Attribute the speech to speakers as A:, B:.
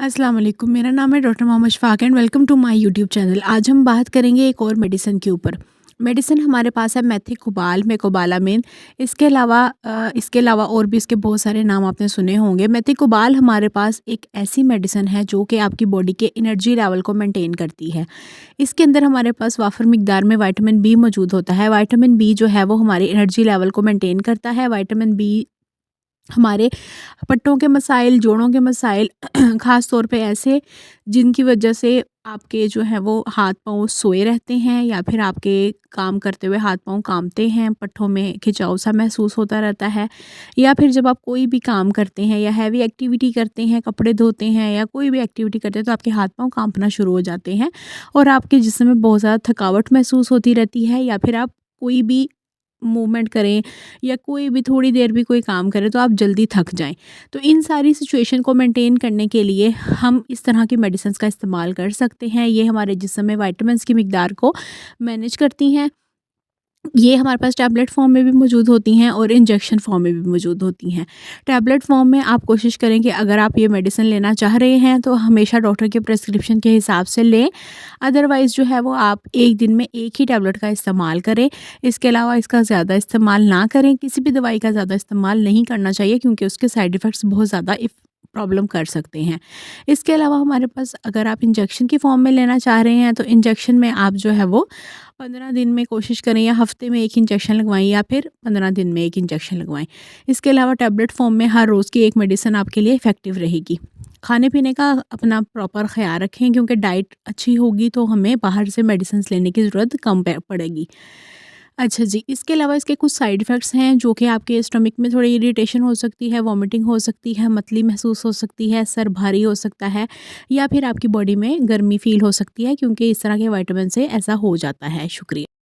A: अस्सलाम वालेकुम। मेरा नाम है doctor Mohammad Shafaq and welcome to my YouTube channel. आज हम बात करेंगे एक और मेडिसिन के ऊपर। मेडिसिन हमारे पास है मेथिकोबाल, मेकोबालामिन। इसके अलावा और भी इसके बहुत सारे नाम आपने सुने होंगे। मेथिकोबाल हमारे पास एक ऐसी मेडिसिन है जो कि आपकी बॉडी के एनर्जी लेवल को मेंटेन करती है। इसके अंदर हमारे पास वाफर मिकदार में विटामिन बी मौजूद होता है। विटामिन बी जो है वो हमारे एनर्जी लेवल को मेंटेन करता है। विटामिन बी हमारे पट्टों के मसाइल, जोड़ों के मसाइल ख़ास तौर पे ऐसे जिनकी वजह से आपके जो है वो हाथ-पाँव सोए रहते हैं या फिर आपके काम करते हुए हाथ-पाँव काँपते हैं, पट्टों में खिंचाव-सा महसूस होता रहता है, या फिर जब आप कोई भी काम करते हैं या हैवी एक्टिविटी करते हैं, कपड़े धोते हैं या कोई भी एक्टिविटी करते हैं तो आपके हाथ-पाँव काँपना शुरू हो जाते हैं और आपके जिस्म में बहुत ज़्यादा थकावट महसूस होती रहती है, या फिर आप कोई भी मूवमेंट करें या कोई भी थोड़ी देर भी कोई काम करें तो आप जल्दी थक जाएं। तो इन सारी सिचुएशन को मेंटेन करने के लिए हम इस तरह की मेडिसिन्स का इस्तेमाल कर सकते हैं। ये हमारे जिस्म में विटामिन्स की मिकदार को मैनेज करती हैं। ये हमारे पास टैबलेट फ़ॉर्म में भी मौजूद होती हैं और इंजेक्शन फ़ॉर्म में भी मौजूद होती हैं। टैबलेट फ़ॉर्म में आप कोशिश करें कि अगर आप ये मेडिसिन लेना चाह रहे हैं तो हमेशा डॉक्टर के प्रिस्क्रिप्शन के हिसाब से लें। अदरवाइज़ जो है वो आप एक दिन में एक ही टैबलेट का इस्तेमाल करें। इसके अलावा इसका ज़्यादा इस्तेमाल ना करें। किसी भी दवाई का ज़्यादा इस्तेमाल नहीं करना चाहिए क्योंकि उसके साइड इफ़ेक्ट्स बहुत ज़्यादा प्रॉब्लम कर सकते हैं। इसके अलावा हमारे पास अगर आप इंजेक्शन की फ़ॉर्म में लेना चाह रहे हैं तो इंजेक्शन में आप जो है वो 15 दिन में कोशिश करें या हफ्ते में 1 इंजेक्शन लगवाएँ या फिर 15 दिन में 1 इंजेक्शन लगवाएँ। इसके अलावा टैबलेट फ़ॉर्म में हर रोज़ की एक मेडिसिन आपके लिए इफ़ेक्टिव रहेगी। खाने-पीने का अपना प्रॉपर ख़्याल रखें क्योंकि डाइट अच्छी होगी तो हमें बाहर से मेडिसिन्स लेने की ज़रूरत कम प पड़ेगी। अच्छा जी, इसके अलावा इसके कुछ साइड इफ़ेक्ट्स हैं जो कि आपके स्टमक में थोड़ी इरिटेशन हो सकती है, वॉमिटिंग हो सकती है, मतली महसूस हो सकती है, सर भारी हो सकता है या फिर आपकी बॉडी में गर्मी फ़ील हो सकती है क्योंकि इस तरह के विटामिन से ऐसा हो जाता है। शुक्रिया।